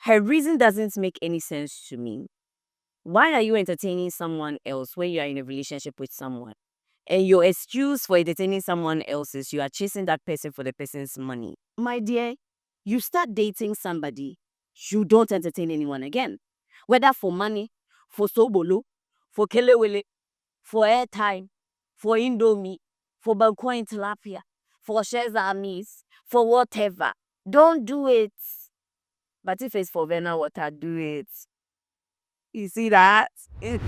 Her reason doesn't make any sense to me. Why are you entertaining someone else when you are in a relationship with someone? And your excuse for entertaining someone else is you are chasing that person for the person's money. My dear, you start dating somebody, you don't entertain anyone again. Whether for money, for sobolo, for kelewele, for airtime, for indomie, for bancoin tilapia, for shares amis, for whatever. Don't do it. But if it's for Vena water, do it. You see that? His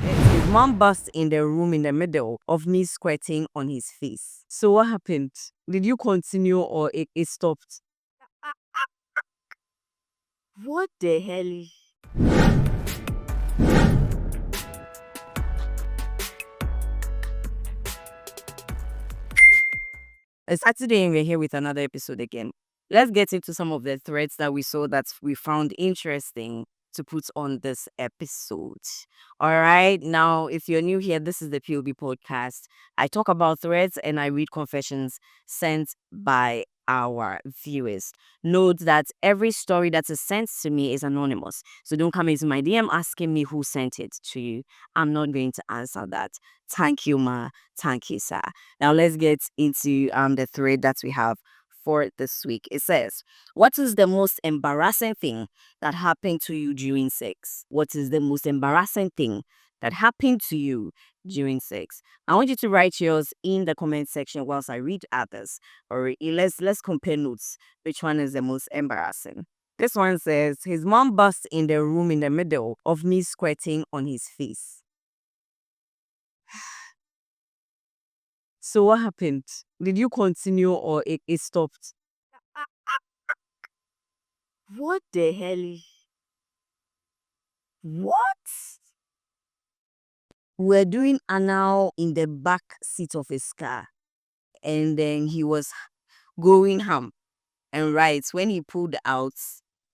mom burst in the room in the middle of me squirting on his face. So what happened? Did you continue or it stopped? What the hell? It's Saturday and we're here with another episode again. Let's get into some of the threads that we saw that we found interesting to put on this episode. All right. Now, if you're new here, this is the POV Podcast. I talk about threads and I read confessions sent by our viewers. Note that every story that is sent to me is anonymous. So don't come into my DM asking me who sent it to you. I'm not going to answer that. Thank you, Ma. Thank you, sir. Now let's get into the thread that we have for this week. It says, what is the most embarrassing thing that happened to you during sex? What is the most embarrassing thing that happened to you during sex? I want you to write yours in the comment section whilst I read others. Or let's compare notes. Which one is the most embarrassing? This one says, his mom burst in the room in the middle of me squirting on his face. So what happened? Did you continue or it stopped? What the hell? What? We're doing anal in the back seat of his car. And then he was going ham. And right, when he pulled out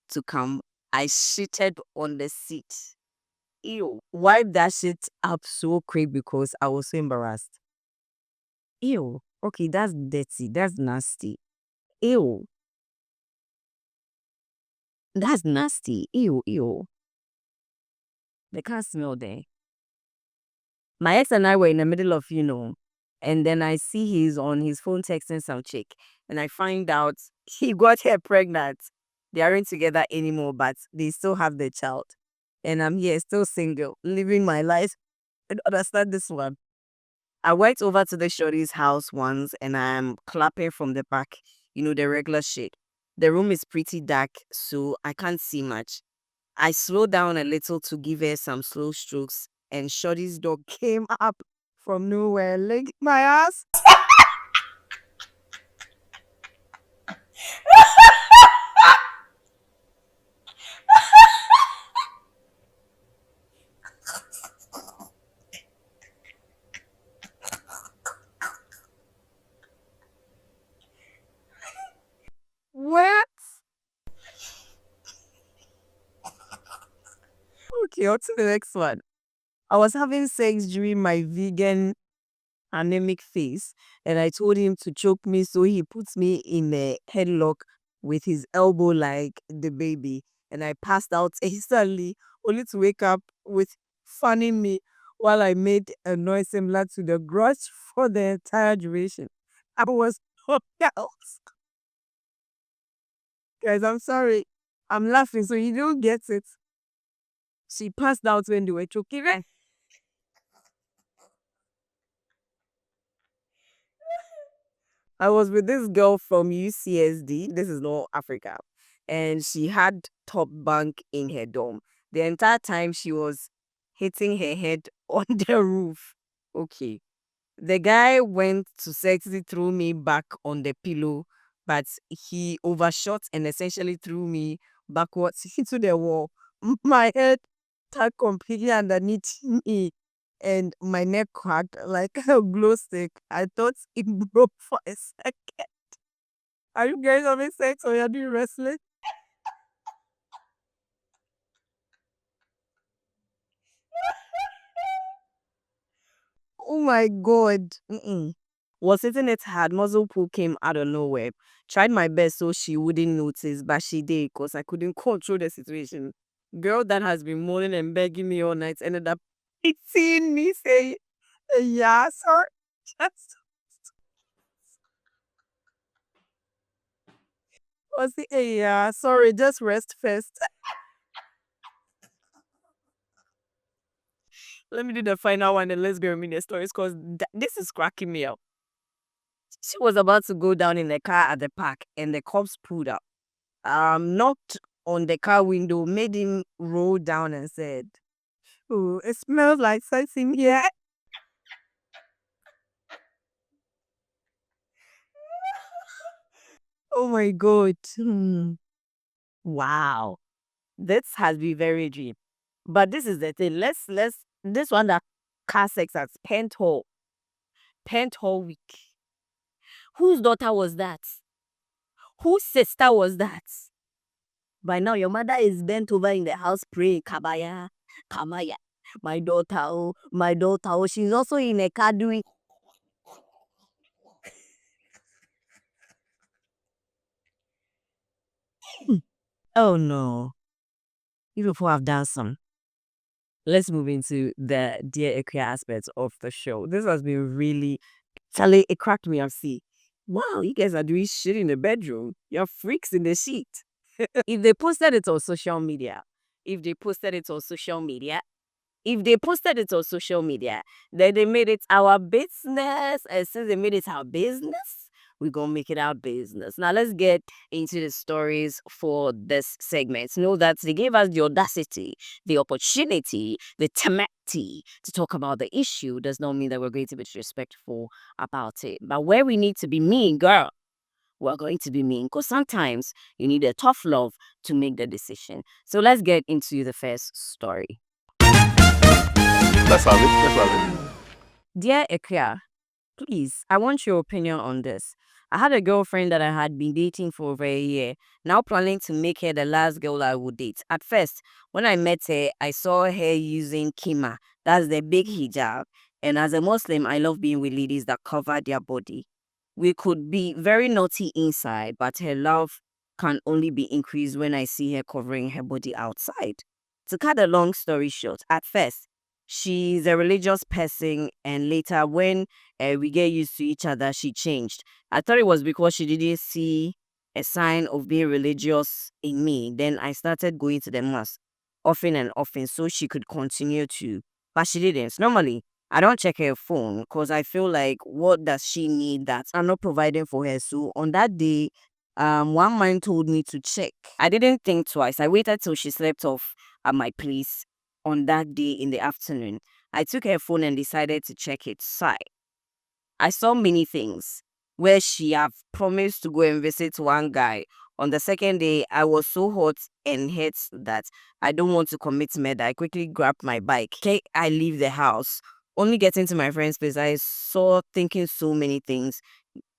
to come, I shitted on the seat. Ew. Wipe that shit up so quick because I was so embarrassed. Ew. Okay, that's dirty. That's nasty. Ew. That's nasty. Ew, ew. They can't smell there. My ex and I were in the middle of, and then I see he's on his phone texting some chick. And I find out he got her pregnant. They aren't together anymore, but they still have their child. And I'm here, still single, living my life. I don't understand this one. I went over to the shorty's house once and I'm clapping from the back, the regular shit. The room is pretty dark, so I can't see much. I slowed down a little to give her some slow strokes, and Shorty's dog came up from nowhere, licked my ass. What? Okay, on to the next one. I was having sex during my vegan anemic phase, and I told him to choke me, so he puts me in a headlock with his elbow like the baby, and I passed out instantly, only to wake up with fanning me while I made a noise similar to the grudge for the entire duration. I was knocked out. Guys, I'm sorry. I'm laughing, so you don't get it. She passed out when they were choking her. I was with this girl from UCSD. This is not Africa. And she had top bunk in her dorm. The entire time she was hitting her head on the roof. Okay. The guy went to sexy throw me back on the pillow, but he overshot and essentially threw me backwards into the wall. My head tucked completely underneath me and my neck cracked like a glow stick. I thought it broke for a second. Are you guys having sex or you're doing wrestling? Oh my god. Mm-mm. Was hitting it hard. Muzzle pull came out of nowhere. Tried my best so she wouldn't notice, but she did because I couldn't control the situation. Girl that has been moaning and begging me all night ended up seeing me say, yeah, sorry. Just was it, yeah, sorry, just rest first. Let me do the final one and let's go read the stories because this is cracking me up. She was about to go down in the car at the park and the cops pulled up. Knocked on the car window, made him roll down and said, "Oh, it smells like something here." Oh my God. Wow. This has been very deep. But this is the thing. This one that car sex at Pent Hall week. Whose daughter was that? Whose sister was that? By now, your mother is bent over in the house praying, Kabaya, Kamaya. My daughter, oh, she's also in a car doing. Oh no. You people have done some. Let's move into the Dear Equia aspect of the show. This has been really, Charlie, it cracked me up. See, wow, you guys are doing shit in the bedroom. You're freaks in the sheet. If they posted it on social media, if they posted it on social media, if they posted it on social media, then they made it our business. And since they made it our business, we're going to make it our business. Now, let's get into the stories for this segment. Know that they gave us the audacity, the opportunity, the temerity to talk about the issue. Does not mean that we're going to be disrespectful about it. But where we need to be mean, girl, we're going to be mean because sometimes you need a tough love to make the decision. So let's get into the first story. Let's have it. Let's have it. Dear Ekia, please, I want your opinion on this. I had a girlfriend that I had been dating for over a year, now planning to make her the last girl I would date. At first, when I met her, I saw her using kima, that's the big hijab. And as a Muslim, I love being with ladies that cover their body. We could be very naughty inside, but her love can only be increased when I see her covering her body outside. To cut a long story short, at first, she's a religious person, and later, when we get used to each other, she changed. I thought it was because she didn't see a sign of being religious in me. Then I started going to the mosque often and often so she could continue to. But she didn't. Normally, I don't check her phone because I feel like, what does she need that I'm not providing for her? So on that day, one man told me to check. I didn't think twice. I waited till she slept off at my place on that day in the afternoon. I took her phone and decided to check it. I saw many things where she have promised to go and visit one guy. On the second day, I was so hot and hurt that I don't want to commit murder. I quickly grabbed my bike. Okay, I leave the house. Only getting to my friend's place, I saw thinking so many things.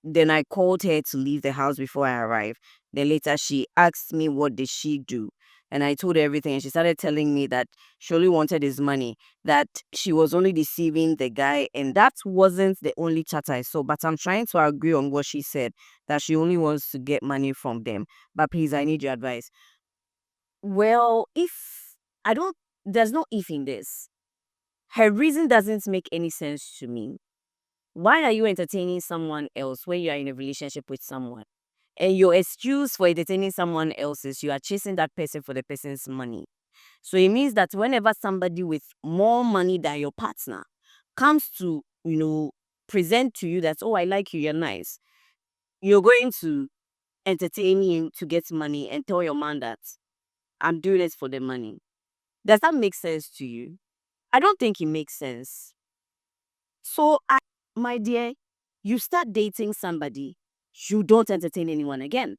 Then I called her to leave the house before I arrived. Then later she asked me what did she do. And I told her everything. And she started telling me that she only wanted his money, that she was only deceiving the guy. And that wasn't the only chat I saw. But I'm trying to agree on what she said, that she only wants to get money from them. But please, I need your advice. Well, if I don't, there's no if in this. Her reason doesn't make any sense to me. Why are you entertaining someone else when you are in a relationship with someone? And your excuse for entertaining someone else is you are chasing that person for the person's money. So it means that whenever somebody with more money than your partner comes to, present to you that, oh, I like you, you're nice, you're going to entertain him to get money and tell your man that I'm doing this for the money. Does that make sense to you? I don't think it makes sense. So, my dear, you start dating somebody, you don't entertain anyone again.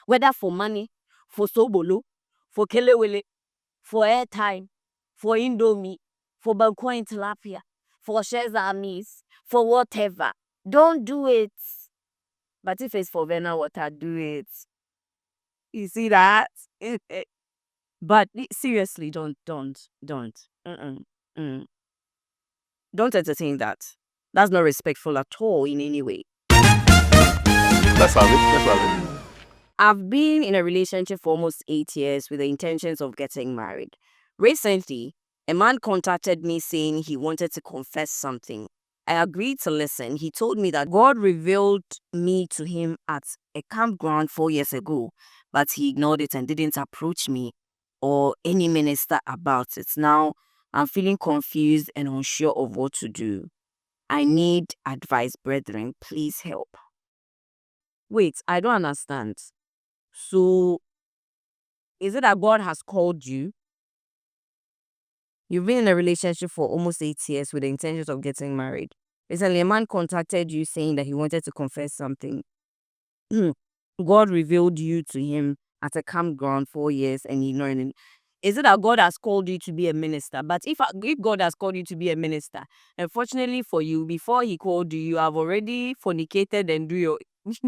Whether for money, for sobolo, for kelewele, for airtime, for indomie, for balcoin tilapia, for shares amis, for whatever. Don't do it. But if it's for Vena water, do it. You see that? But seriously, don't. Mm-mm. Mm. Don't entertain that. That's not respectful at all in any way. Let's have it. Let's have it. I've been in a relationship for almost 8 years with the intentions of getting married. Recently, a man contacted me saying he wanted to confess something. I agreed to listen. He told me that God revealed me to him at a campground 4 years ago, but he ignored it and didn't approach me or any minister about it. Now, I'm feeling confused and unsure of what to do. I need advice, brethren. Please help. Wait, I don't understand. So, is it that God has called you? You've been in a relationship for almost 8 years with the intentions of getting married. Recently, a man contacted you saying that he wanted to confess something. God revealed you to him at a campground 4 years and he ignored it. Is it that God has called you to be a minister? But if God has called you to be a minister, unfortunately for you, before he called you, you have already fornicated and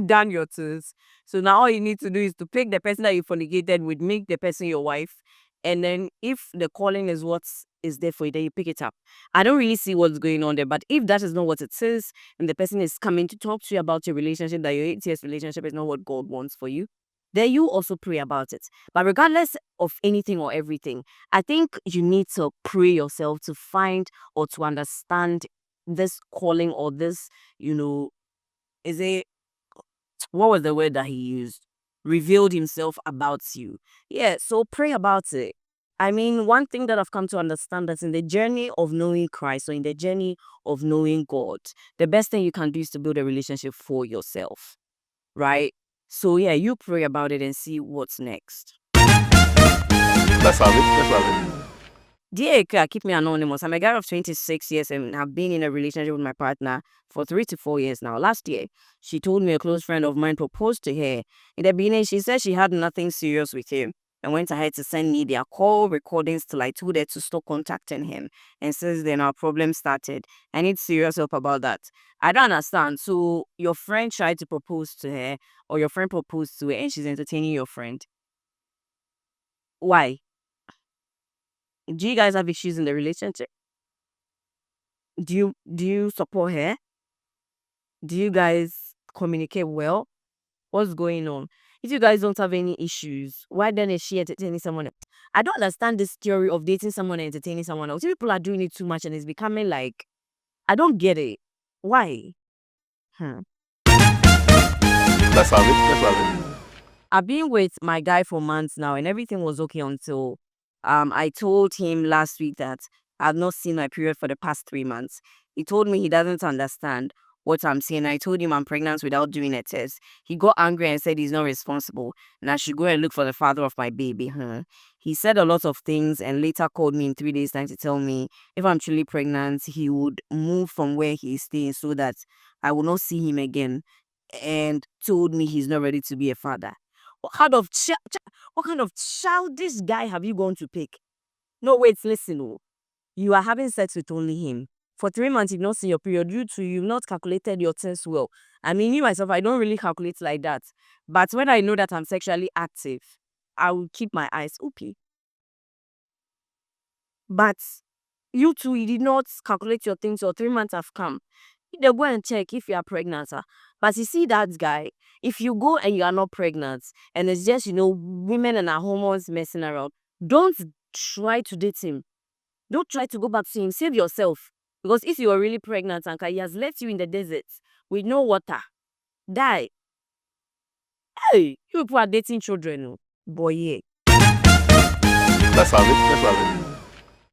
done your things. So now all you need to do is to pick the person that you fornicated with, make the person your wife. And then if the calling is what is there for you, then you pick it up. I don't really see what's going on there. But if that is not what it is, and the person is coming to talk to you about your relationship, that your 8 years relationship is not what God wants for you, then you also pray about it. But regardless of anything or everything, I think you need to pray yourself to find or to understand this calling or this, is it, what was the word that he used? Revealed himself about you. Yeah, so pray about it. I mean, one thing that I've come to understand that in the journey of knowing Christ or in the journey of knowing God, the best thing you can do is to build a relationship for yourself, right? So yeah, you pray about it and see what's next. Let's have it. Let's have it. Dear Eka, keep me anonymous. I'm a guy of 26 years and have been in a relationship with my partner for 3 to 4 years now. Last year, she told me a close friend of mine proposed to her. In the beginning, she said she had nothing serious with him and went ahead to send me their call recordings till I told her to stop contacting him. And since then, our problem started. I need serious help about that. I don't understand. So, your friend tried to propose to her, or your friend proposed to her, and she's entertaining your friend. Why? Do you guys have issues in the relationship? Do you support her? Do you guys communicate well? What's going on? If you guys don't have any issues, why then is she entertaining someone else? I don't understand this theory of dating someone and entertaining someone else. If people are doing it too much and it's becoming like, I don't get it. Why? Hmm. Let's have it. Let's have it. I've been with my guy for months now and everything was okay until I told him last week that I've not seen my period for the past 3 months. He told me he doesn't understand what I'm saying. I told him I'm pregnant without doing a test. He got angry and said he's not responsible and I should go and look for the father of my baby. He said a lot of things and later called me in 3 days' time to tell me if I'm truly pregnant, he would move from where he's staying so that I will not see him again, and told me he's not ready to be a father. What kind of childish guy have you gone to pick? No, wait, listen. Oh. You are having sex with only him. For 3 months, you've not seen your period. You've not calculated your test well. I mean, me myself, I don't really calculate like that. But when I know that I'm sexually active, I will keep my eyes open. But you two, you did not calculate your things. Your 3 months have come. They go and check if you are pregnant. But you see that guy, if you go and you are not pregnant, and it's just, women and our hormones messing around, don't try to date him. Don't try to go back to him. Save yourself. Because if you are really pregnant and he has left you in the desert with no water, die. Hey, you people are dating children. Oh. Boy, yeah. Let's have it. Let's have it.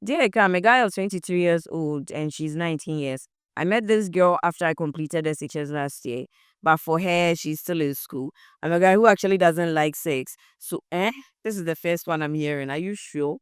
Dear Eka, I'm a guy of 23 years old and she's 19 years. I met this girl after I completed SHS last year. But for her, she's still in school. I'm a guy who actually doesn't like sex. So, this is the first one I'm hearing. Are you sure?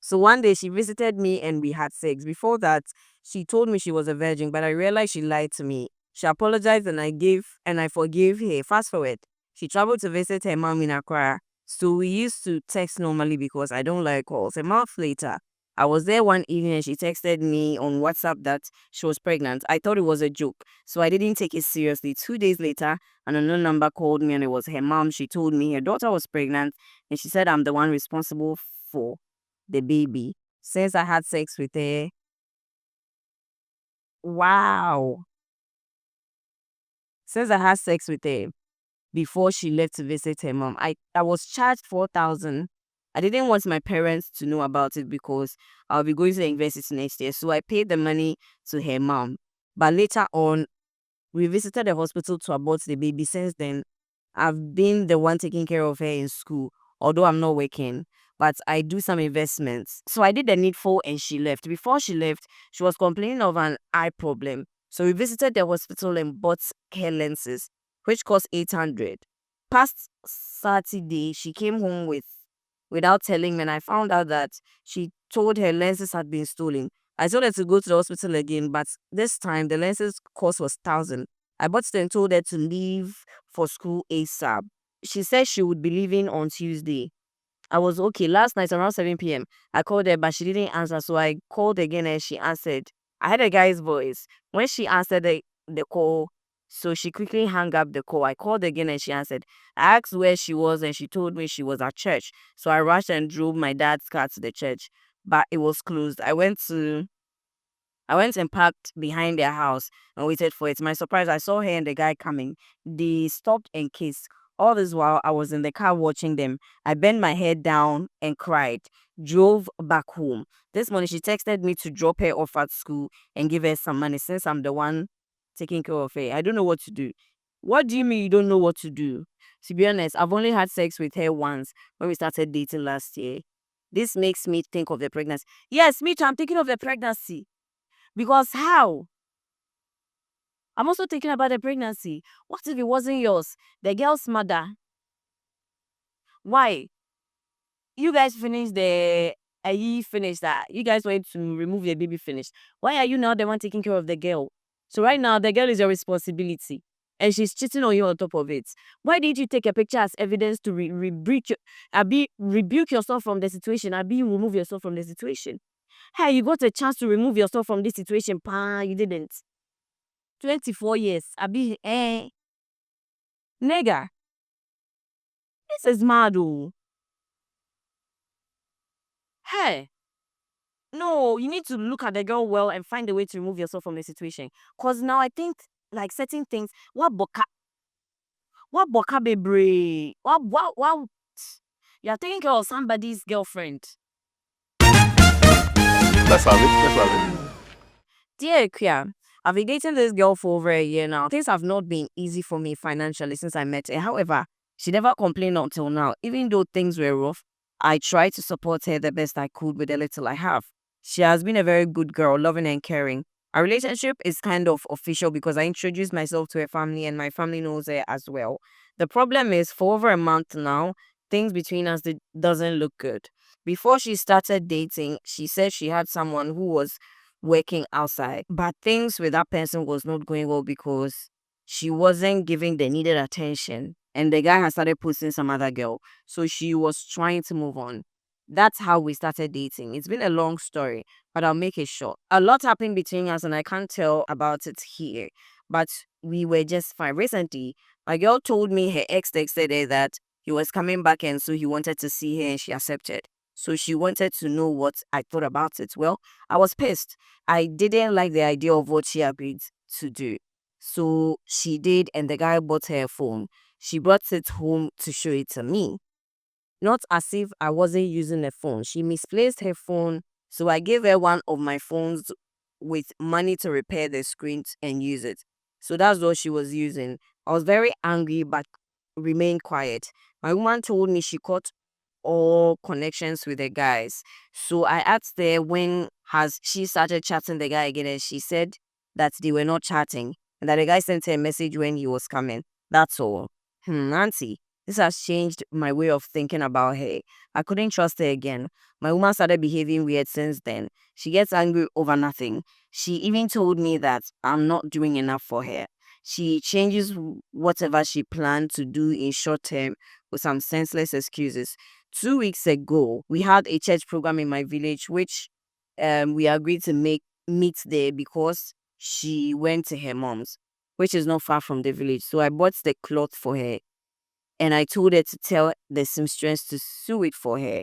So one day she visited me and we had sex. Before that, she told me she was a virgin, but I realized she lied to me. She apologized and I forgave her. Fast forward, she traveled to visit her mom in Accra. So we used to text normally because I don't like calls. A month later, I was there one evening and she texted me on WhatsApp that she was pregnant. I thought it was a joke, so I didn't take it seriously. 2 days later, another number called me and it was her mom. She told me her daughter was pregnant and she said I'm the one responsible for the baby. Since I had sex with her, Wow. Since I had sex with her before she left to visit her mom, I was charged 4,000. I didn't want my parents to know about it because I'll be going to the university next year. So I paid the money to her mom. But later on, we visited the hospital to abort the baby. Since then, I've been the one taking care of her in school, although I'm not working, but I do some investments. So I did the needful and she left. Before she left, she was complaining of an eye problem. So we visited the hospital and bought her lenses, which cost 800. Past Saturday, she came home without telling me, and I found out that she told her lenses had been stolen. I told her to go to the hospital again, but this time the lenses cost was 1,000. I bought it and told her to leave for school ASAP. She said she would be leaving on Tuesday. I was okay. Last night around 7 p.m., I called her, but she didn't answer. So I called again and she answered. I heard a guy's voice. When she answered the call, so she quickly hung up the call. I called again and she answered. I asked where she was and she told me she was at church. So I rushed and drove my dad's car to the church, but it was closed. I went and parked behind their house and waited for it. To my surprise, I saw her and the guy coming. They stopped and kissed. All this while, I was in the car watching them. I bent my head down and cried. Drove back home. This morning, she texted me to drop her off at school and give her some money since I'm the one taking care of her. I don't know what to do. What do you mean you don't know what to do? To be honest, I've only had sex with her once when we started dating last year. This makes me think of the pregnancy. Yes, me too. I'm thinking of the pregnancy. Because how? I'm also thinking about the pregnancy. What if it wasn't yours? The girl's mother. Why? You guys finished the you finished that. You guys went to remove the baby finished. Why are you now the one taking care of the girl? So right now the girl is your responsibility. And she's cheating on you on top of it. Why did you take a picture as evidence to rebuke yourself from the situation? Abi, remove yourself from the situation. Hey, you got a chance to remove yourself from this situation, pa. You didn't. 24 years. Abi, nigga, this is mad, oh. Hey, no, you need to look at the girl well and find a way to remove yourself from the situation. Cause now I think like certain things, what boka bebre, what, you're taking care of somebody's girlfriend. Let's have it. Let's have it. Dear Kia, I've been dating this girl for over a year now. Things have not been easy for me financially since I met her. However, she never complained until now. Even though things were rough, I tried to support her the best I could with the little I have. She has been a very good girl, loving and caring. Our relationship is kind of official because I introduced myself to her family and my family knows her as well. The problem is, for over a month now, things between us doesn't look good. Before she started dating, she said she had someone who was working outside. But things with that person was not going well because she wasn't giving the needed attention. And the guy had started posting some other girl. So she was trying to move on. That's how we started dating. It's been a long story, but I'll make it short. A lot happened between us, and I can't tell about it here. But we were just fine. Recently, my girl told me her ex texted her that he was coming back and so he wanted to see her and she accepted. So she wanted to know what I thought about it. Well, I was pissed. I didn't like the idea of what she agreed to do. So she did, and the guy bought her a phone. She brought it home to show it to me. Not as if I wasn't using the phone. She misplaced her phone, so I gave her one of my phones with money to repair the screen and use it. So that's what she was using. I was very angry but remained quiet. My woman told me she cut all connections with the guys. So I asked her when has she started chatting the guy again, and she said that they were not chatting and that the guy sent her a message when he was coming. That's all. Auntie, this has changed my way of thinking about her. I couldn't trust her again. My woman started behaving weird since then. She gets angry over nothing. She even told me that I'm not doing enough for her. She changes whatever she planned to do in short term with some senseless excuses. 2 weeks ago, we had a church program in my village, which we agreed to meet there because she went to her mom's, which is not far from the village. So I bought the cloth for her and I told her to tell the seamstress to sew it for her.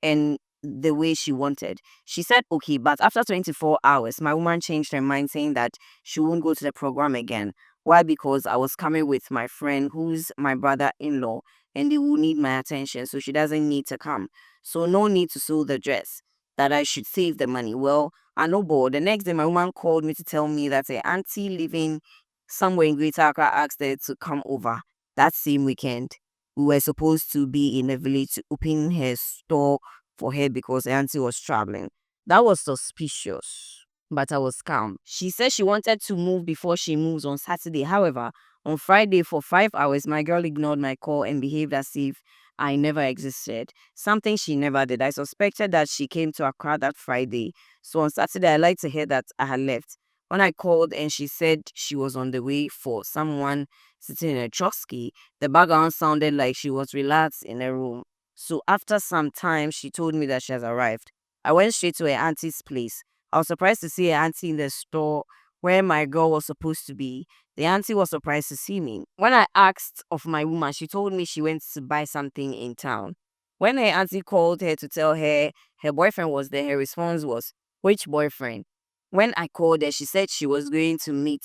And the way she wanted. She said, okay, but after 24 hours, my woman changed her mind saying that she won't go to the program again. Why? Because I was coming with my friend who's my brother-in-law and they will need my attention. So she doesn't need to come. So no need to sew the dress, that I should save the money. Well, I know, but the next day my woman called me to tell me that her auntie living somewhere in Greater Accra asked her to come over that same weekend. We were supposed to be in a village to open her store for her because her auntie was traveling. That was suspicious, but I was calm. She said she wanted to move before she moves on Saturday. However, on Friday for 5 hours, my girl ignored my call and behaved as if I never existed. Something she never did. I suspected that she came to Accra that Friday. So on Saturday, I lied to her that I had left. When I called and she said she was on the way for someone sitting in a chosky, the background sounded like she was relaxed in a room. So after some time, she told me that she has arrived. I went straight to her auntie's place. I was surprised to see her auntie in the store where my girl was supposed to be. The auntie was surprised to see me. When I asked of my woman, she told me she went to buy something in town. When her auntie called her to tell her her boyfriend was there, her response was, which boyfriend? When I called her, she said she was going to meet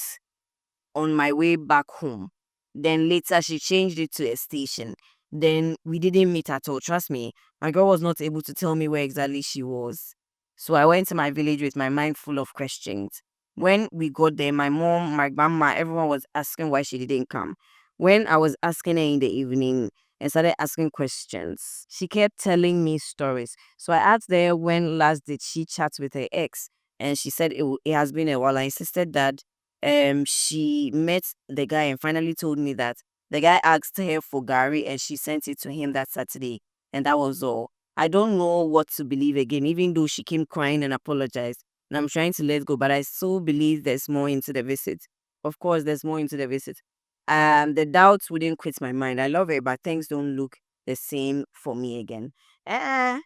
on my way back home. Then later she changed it to a station. Then we didn't meet at all. Trust me, my girl was not able to tell me where exactly she was. So I went to my village with my mind full of questions. When we got there, my mom, my grandma, everyone was asking why she didn't come. When I was asking her in the evening and started asking questions, she kept telling me stories. So I asked her when last did she chat with her ex, and she said it has been a while. I insisted that she met the guy and finally told me that the guy asked her for Gary and she sent it to him that Saturday, and that was all. I don't know what to believe again, even though she came crying and apologized. And I'm trying to let go, but I still believe there's more into the visit. Of course, there's more into the visit. The doubts wouldn't quit my mind. I love it, but things don't look the same for me again. Eh,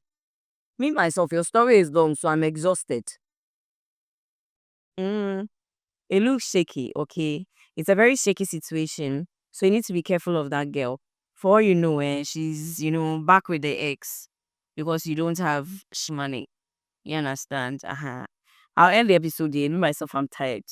me myself, your story is long, so I'm exhausted. Mm. It looks shaky, okay? It's a very shaky situation. So you need to be careful of that girl. For all you know, she's, back with the ex because you don't have money. You understand? Uh-huh. I'll end the episode here. Me myself, I'm tired.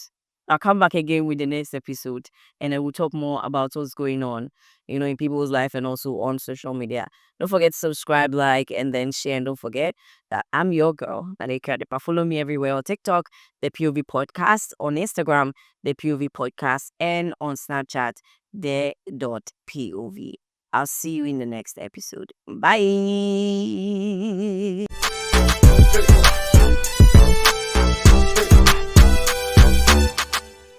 I'll come back again with the next episode and I will talk more about what's going on, in people's life and also on social media. Don't forget to subscribe, like, and then share. And don't forget that I'm your girl, Nanika Depa. Follow me everywhere on TikTok, the POV Podcast, on Instagram, the POV Podcast, and on Snapchat, the.pov. I'll see you in the next episode. Bye.